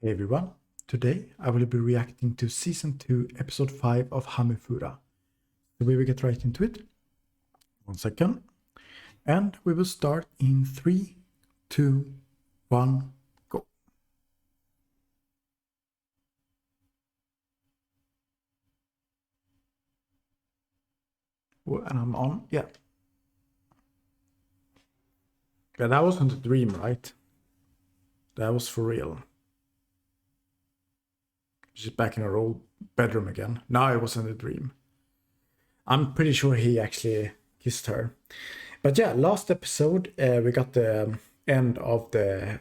Hey everyone, today I will be reacting to Season 2, Episode 5 of Hamefura. So we will get right into it. 1 second. And we will start in 3, 2, 1, go. And I'm on, yeah. Yeah, that wasn't a dream, right? That was for real. She's back in her old bedroom again. Now it wasn't a dream. I'm pretty sure he actually kissed her. But yeah, last episode we got the end of the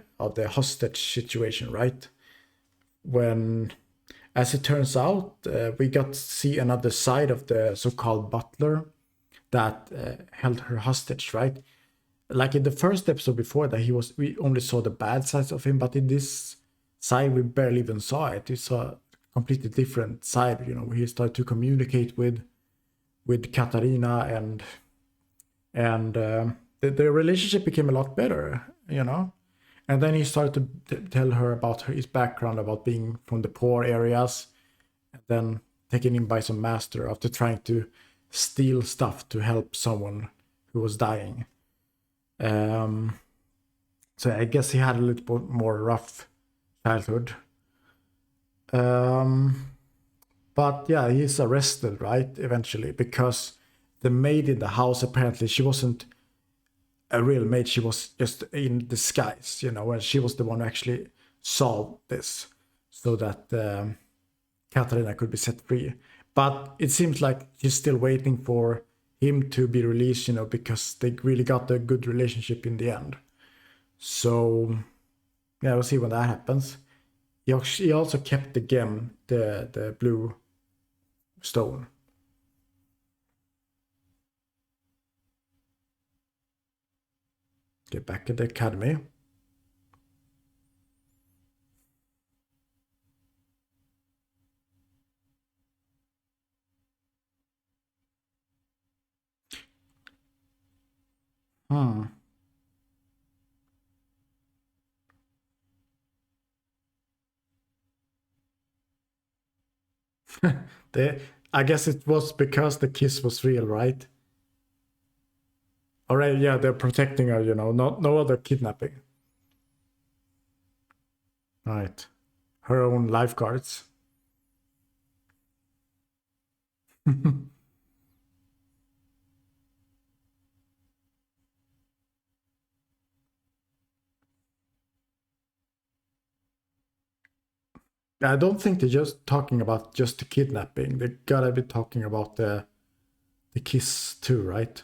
hostage situation, right? When, as it turns out, we got to see another side of the so-called butler that held her hostage, right? Like in the first episode before that, we only saw the bad sides of him, but in this side we barely even saw it. We saw a completely different side, you know, where he started to communicate with Katarina, and the relationship became a lot better, you know. And then he started to tell her about his background, about being from the poor areas, and then taken in by some master after trying to steal stuff to help someone who was dying. So I guess he had a little bit more rough childhood. But yeah, he's arrested, right? Eventually, because the maid in the house, apparently she wasn't a real maid. She was just in disguise, you know, and she was the one who actually solved this so that Katarina could be set free. But it seems like she's still waiting for him to be released, you know, because they really got a good relationship in the end. So yeah, we'll see when that happens. He also kept the gem, the blue stone. Get back at the academy. Hmm. I guess it was because the kiss was real, right? Alright, yeah, they're protecting her, you know, no other kidnapping. Right. Her own lifeguards. I don't think they're just talking about just the kidnapping. They gotta be talking about the kiss too, right?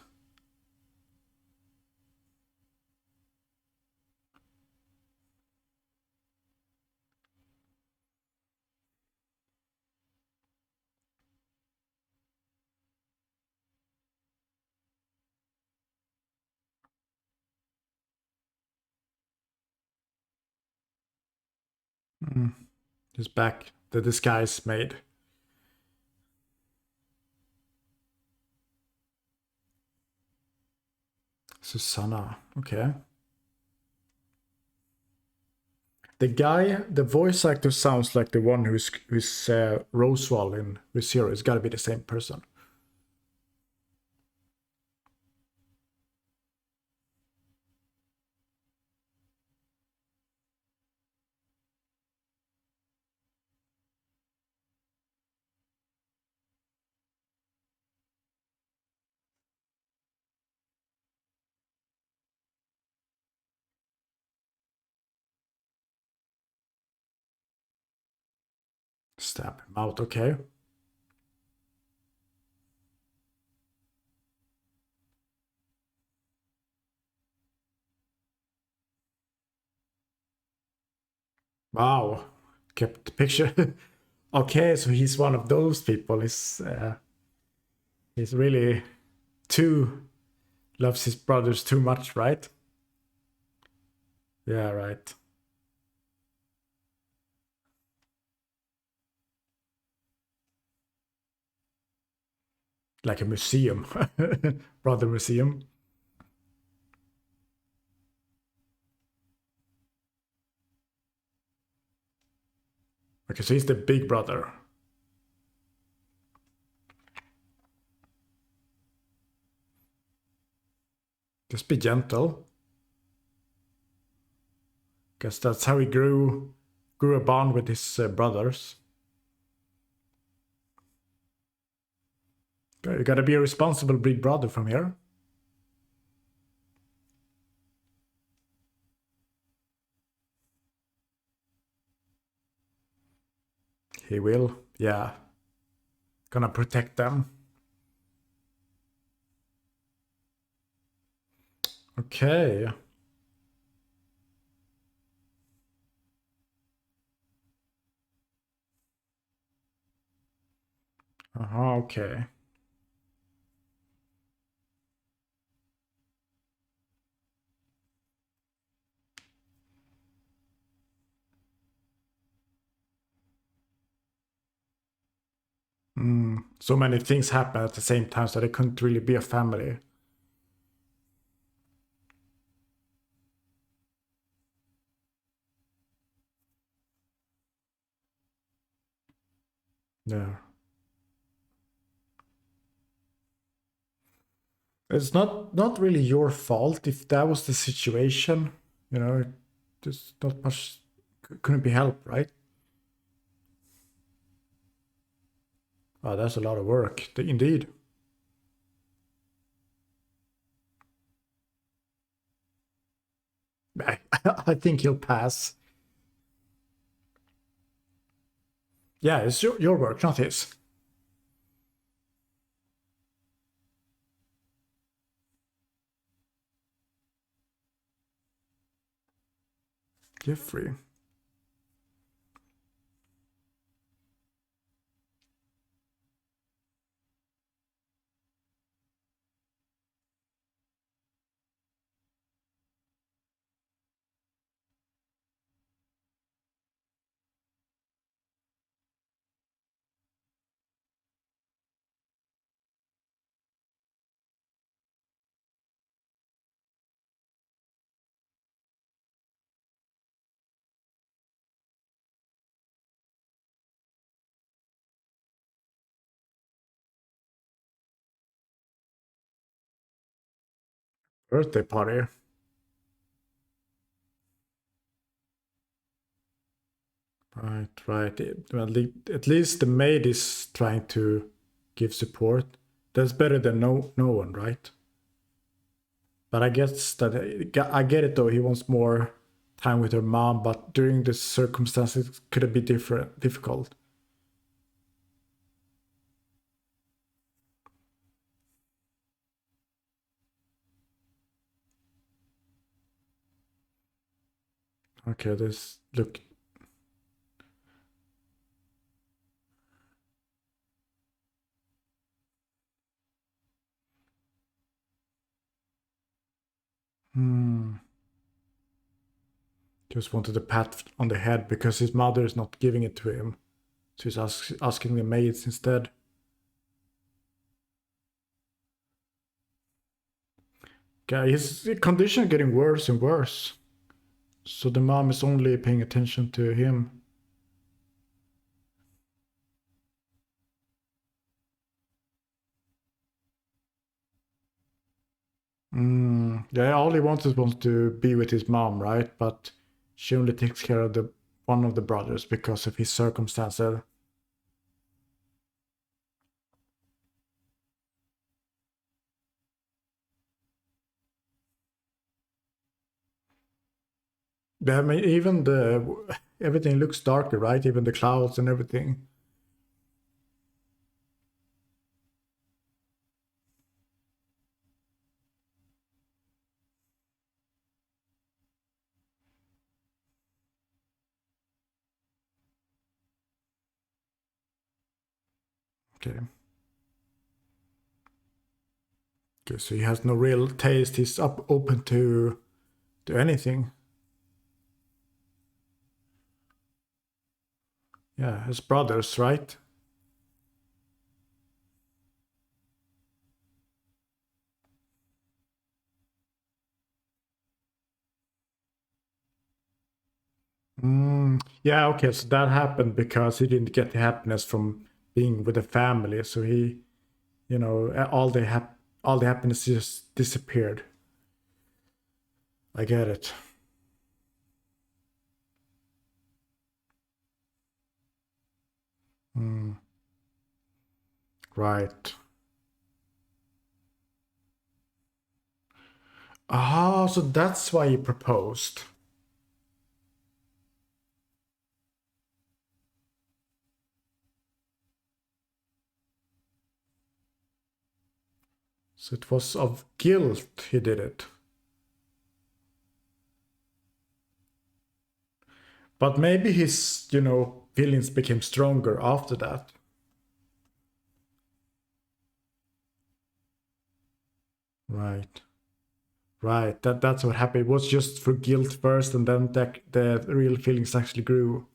Mm. He's back. The disguise made. Susanna. Okay. The guy, the voice actor sounds like the one who's Roswell in ReZero. It's got to be the same person. Stab him out. Okay. Wow. Kept the picture. Okay, so he's one of those people. He's really too loves his brothers too much, right? Yeah, right. Like a museum, brother museum. Okay, so he's the big brother. Just be gentle. Guess that's how he grew a bond with his brothers. Okay, you gotta be a responsible big brother from here. He will, yeah. Gonna protect them. Okay. Okay. So many things happen at the same time, so they couldn't really be a family. Yeah. It's not really your fault if that was the situation. You know, there's not much couldn't be helped, right? Oh, that's a lot of work, indeed. I think he'll pass. Yeah, it's your work, not his. Jeffrey. Birthday party. Right. Well, at least the maid is trying to give support. That's better than no one, right? But I guess that I get it though. He wants more time with her mom, but during the circumstances, could it be difficult? Okay, this look. Just wanted a pat on the head because his mother is not giving it to him. So he's asking the maids instead. Okay, his condition getting worse and worse. So the mom is only paying attention to him. Yeah, all he wants to be with his mom, right? But she only takes care of the one of the brothers because of his circumstances. Yeah, I mean, even the everything looks darker, right? Even the clouds and everything. Okay. Okay, so he has no real taste. He's open to anything. Yeah, his brothers, right? Yeah, okay, so that happened because he didn't get the happiness from being with the family. So he, you know, all the happiness just disappeared. I get it. Hmm. Right. Ah, so that's why he proposed. So it was of guilt he did it. But maybe his, you know, feelings became stronger after that. Right. Right. That's what happened. It was just for guilt first, and then the real feelings actually grew.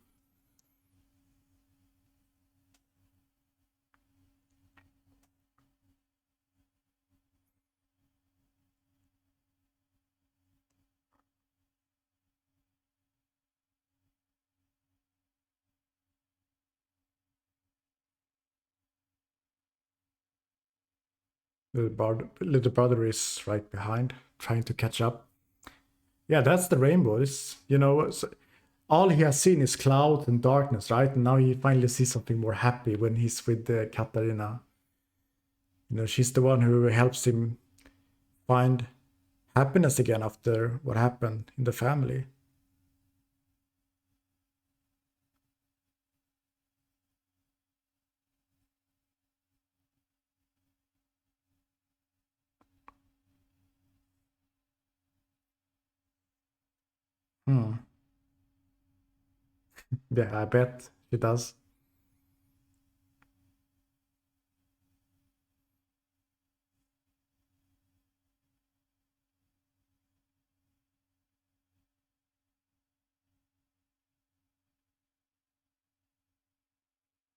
Little brother is right behind, trying to catch up. Yeah, that's the rainbow. It's, you know, all he has seen is cloud and darkness, right? And now he finally sees something more happy when he's with Katarina. You know, she's the one who helps him find happiness again after what happened in the family. Hmm. Yeah, I bet she does.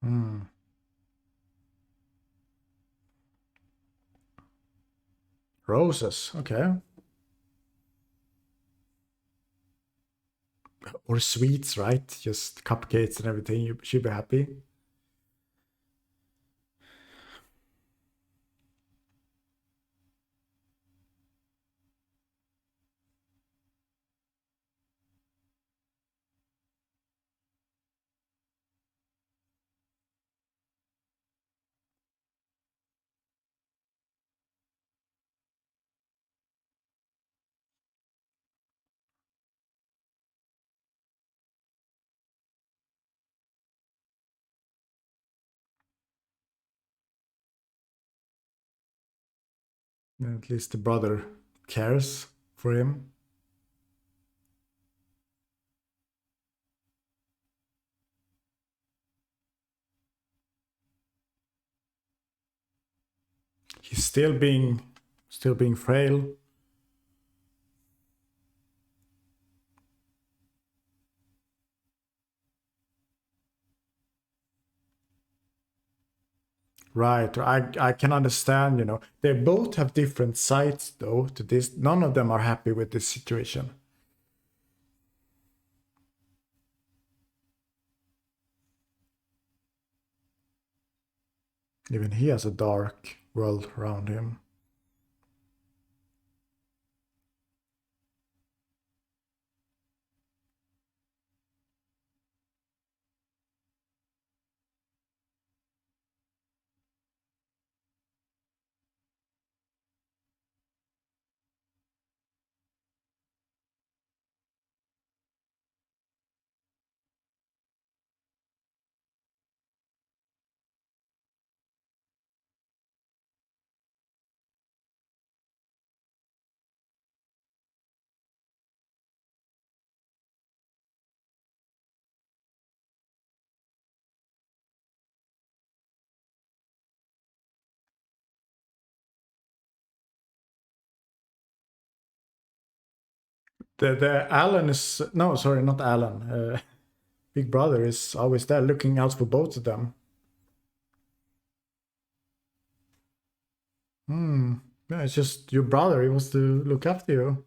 Hmm. Roses, okay. Or sweets, right? Just cupcakes and everything. You should be happy. At least the brother cares for him. He's still being frail. Right. I can understand, you know. They both have different sides though to this. None of them are happy with this situation. Even he has a dark world around him. The Alan is no, sorry, not Alan. Big Brother is always there, looking out for both of them. Hmm. Yeah, it's just your brother. He wants to look after you.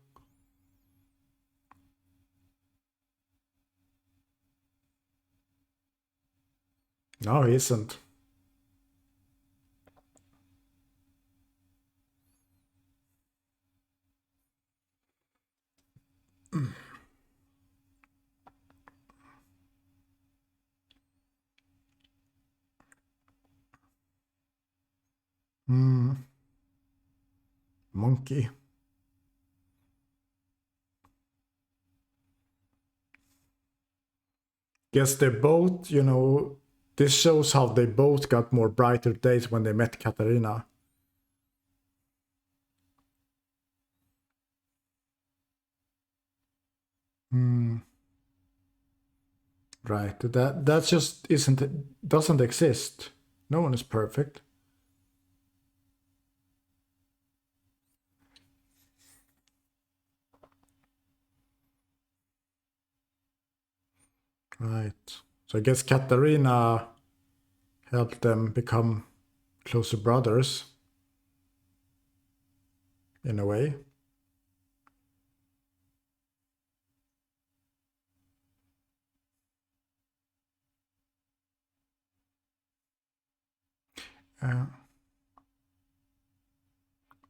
No, he isn't. Hmm. Monkey. Guess they both, this shows how they both got more brighter days when they met Katarina. Hmm. Right. That just doesn't exist. No one is perfect. Right. So I guess Katarina helped them become closer brothers in a way. Uh,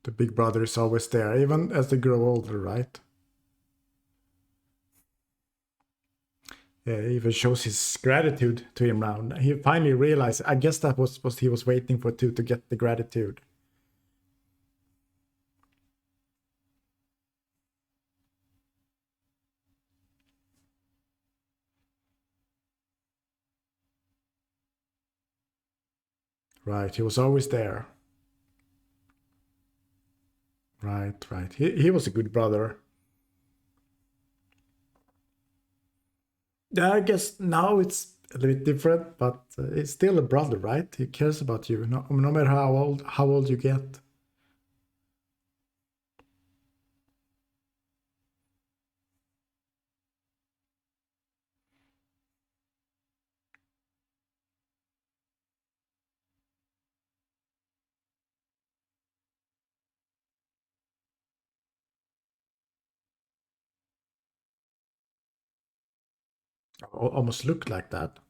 the big brother is always there, even as they grow older, right? Yeah, he even shows his gratitude to him now. He finally realized. I guess that was what he was waiting for too, to get the gratitude. Right, he was always there. Right, right. He was a good brother. Yeah, I guess now it's a little bit different, but it's still a brother, right? He cares about you, no matter how old you get. Almost looked like that.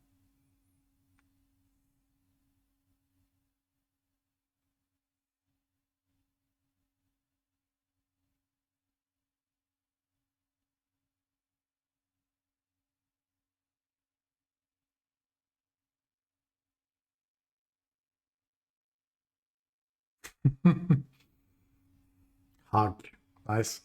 Hug. Nice.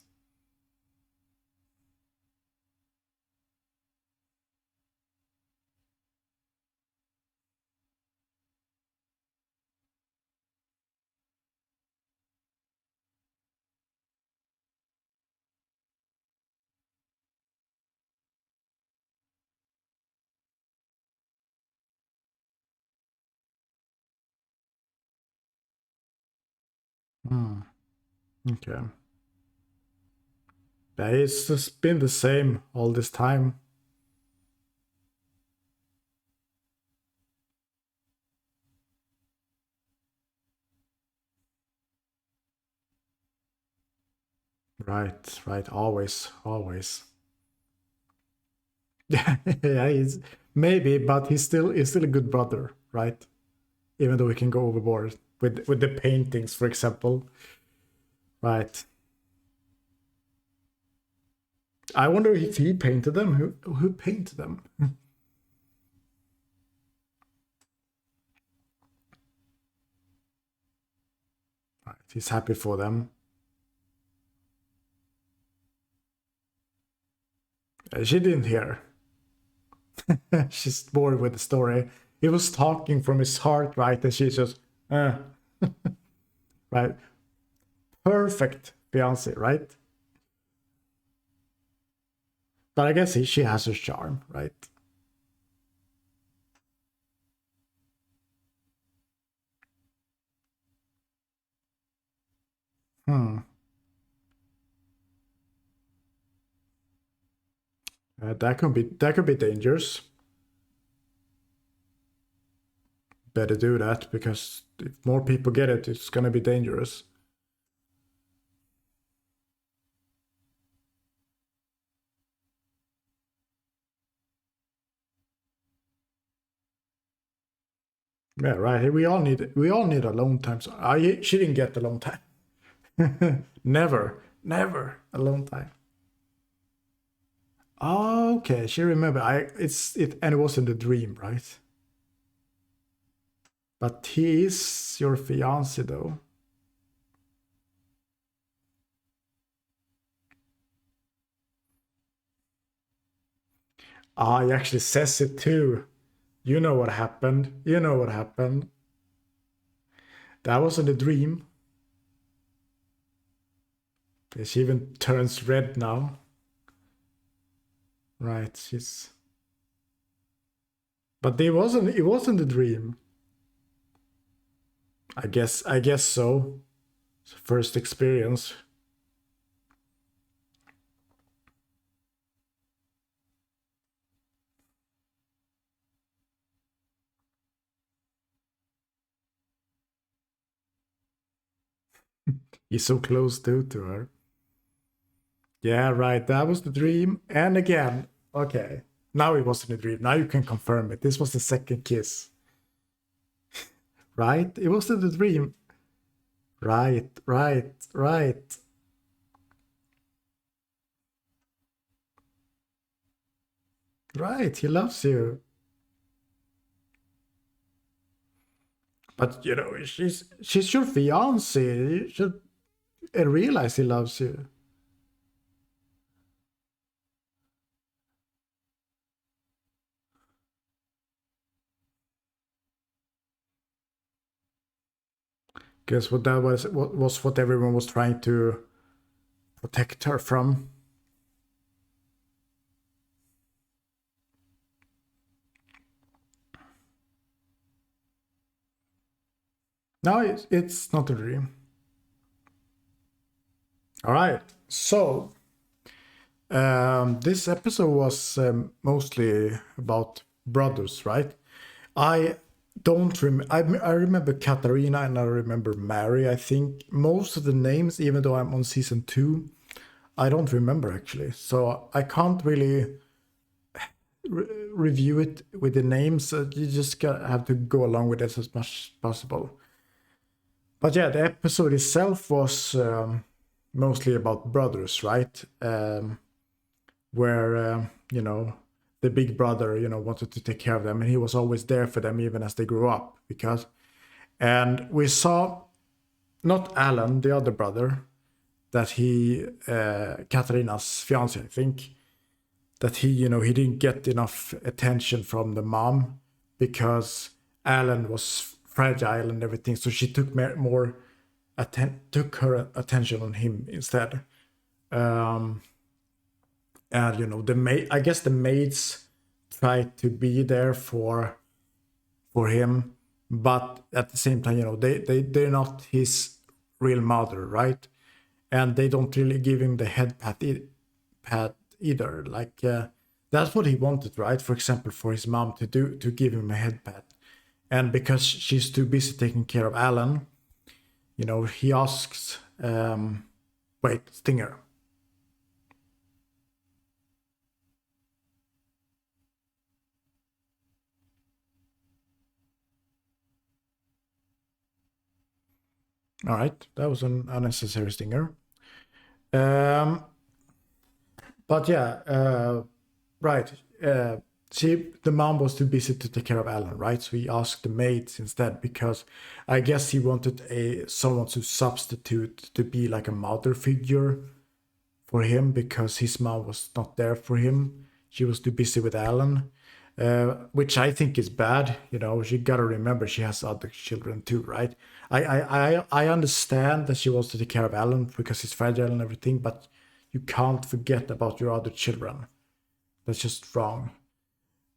Hmm. Okay. Yeah, it's just been the same all this time. Right, right. Always, always. Yeah, yeah. He's maybe, but he's still a good brother, right? Even though he can go overboard with the paintings, for example. Right. I wonder if he painted them. Who painted them? Right. He's happy for them. She didn't hear. She's bored with the story. He was talking from his heart, right? And she's just, right. Perfect fiance, right? But I guess she has her charm, right? Hmm. That could be dangerous. Better do that because if more people get it, it's gonna be dangerous. Yeah, right. We all need alone time. So she didn't get alone time. Never alone time. Oh, okay, she remember. And it was in the dream, right? But he is your fiance, though. Ah, he actually says it too. You know what happened. You know what happened. That was in the dream. She even turns red now. Right, she's. But it wasn't the dream. I guess so. First experience. He's so close to her. Yeah, right. That was the dream. And again, okay. Now it wasn't a dream. Now you can confirm it. This was the second kiss. Right? It wasn't a dream. Right. Right. He loves you. But you know, she's your fiance. You should realize he loves you. Guess what that was? What was what everyone was trying to protect her from? No, it's not a dream. All right. So this episode was mostly about brothers, right? I don't remember. I remember Katarina and I remember Mary. I think most of the names, even though I'm on season 2, I don't remember actually. So I can't really review it with the names. You just have to go along with it as much as possible. But yeah, the episode itself was mostly about brothers, right? Where you know, the big brother, you know, wanted to take care of them, and he was always there for them even as they grew up. And we saw not Alan, the other brother, that he Katarina's fiance, I think, that he, you know, he didn't get enough attention from the mom because Alan was fragile and everything, so she took more took her attention on him instead. And you know, I guess the maids tried to be there for him, but at the same time, you know, they're not his real mother, right? And they don't really give him the head pat either. Like that's what he wanted, right? For example, for his mom to give him a head pat, and because she's too busy taking care of Alan, you know, he asks, wait, Stinger. All right, that was an unnecessary stinger. But yeah, right. The mom was too busy to take care of Alan, right? So he asked the maids instead because I guess he wanted someone to substitute to be like a mother figure for him because his mom was not there for him. She was too busy with Alan, which I think is bad. You know, she gotta remember she has other children too, right? I understand that she wants to take care of Alan because he's fragile and everything, but you can't forget about your other children. That's just wrong.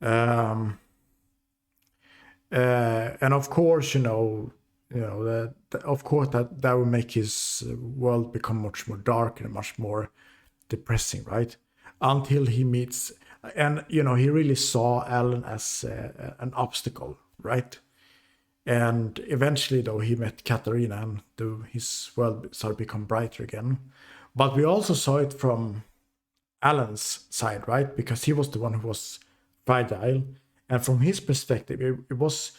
And of course, of course that will make his world become much more dark and much more depressing, right? Until he meets, and you know, he really saw Alan as an obstacle, right? And eventually, though, he met Katarina, and his world started to become brighter again. But we also saw it from Alan's side, right? Because he was the one who was fragile, and from his perspective, it was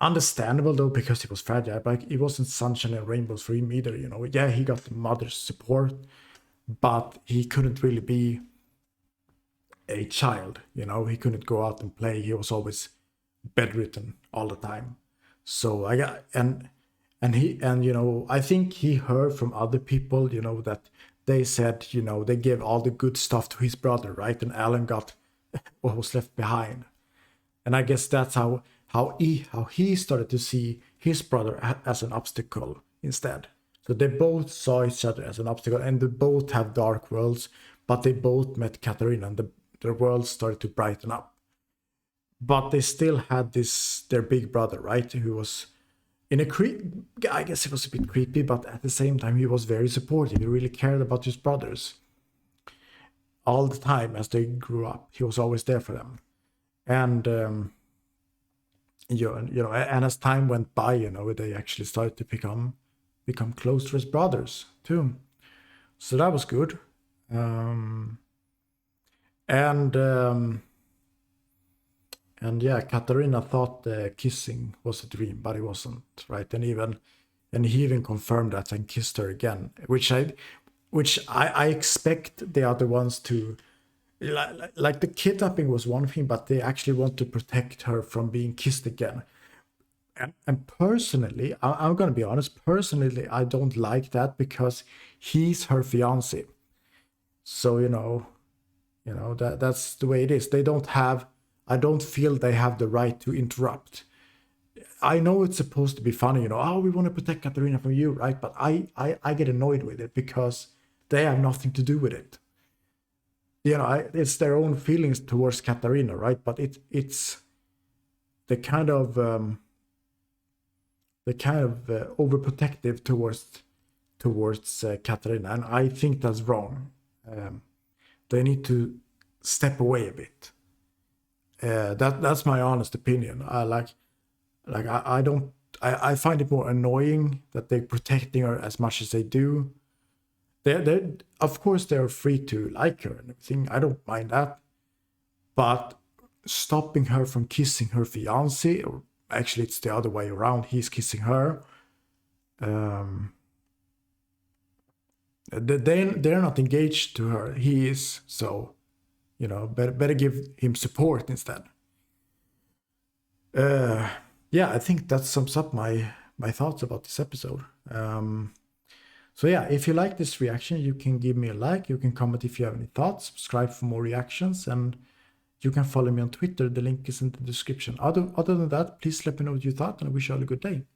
understandable though, because he was fragile. Like, it wasn't sunshine and rainbows for him either, you know. Yeah, he got the mother's support, but he couldn't really be a child, you know. He couldn't go out and play. He was always bedridden all the time. So I got, and you know, I think he heard from other people, you know, that they said, you know, they gave all the good stuff to his brother, right? And Alan got what was left behind. And I guess that's how he started to see his brother as an obstacle instead. So they both saw each other as an obstacle, and they both have dark worlds, but they both met Katarina, and their world started to brighten up. But they still had their big brother, right? Who was in a I guess it was a bit creepy, but at the same time, he was very supportive. He really cared about his brothers all the time as they grew up. He was always there for them. And, you know, and as time went by, you know, they actually started to become closer as brothers too. So that was good. And yeah, Katarina thought kissing was a dream, but it wasn't, right? And he even confirmed that and kissed her again, which I expect the other ones to, like the kidnapping was one thing, but they actually want to protect her from being kissed again. And personally, I'm gonna be honest. Personally, I don't like that, because he's her fiance. So you know that's the way it is. I don't feel they have the right to interrupt. I know it's supposed to be funny, you know. Oh, we want to protect Katarina from you, right? But I get annoyed with it, because they have nothing to do with it. You know, it's their own feelings towards Katarina, right? But it's the kind of overprotective towards Katarina, and I think that's wrong. They need to step away a bit. That's my honest opinion. I find it more annoying that they're protecting her as much as they do. They of course they're free to like her and everything. I don't mind that, but stopping her from kissing her fiance, or actually it's the other way around. He's kissing her. They're not engaged to her. He is, so you know, better give him support instead. Yeah, I think that sums up my thoughts about this episode. So yeah, if you like this reaction, you can give me a like, you can comment if you have any thoughts, subscribe for more reactions, and you can follow me on Twitter. The link is in the description. Other than that, please let me know what you thought, and I wish you all a good day.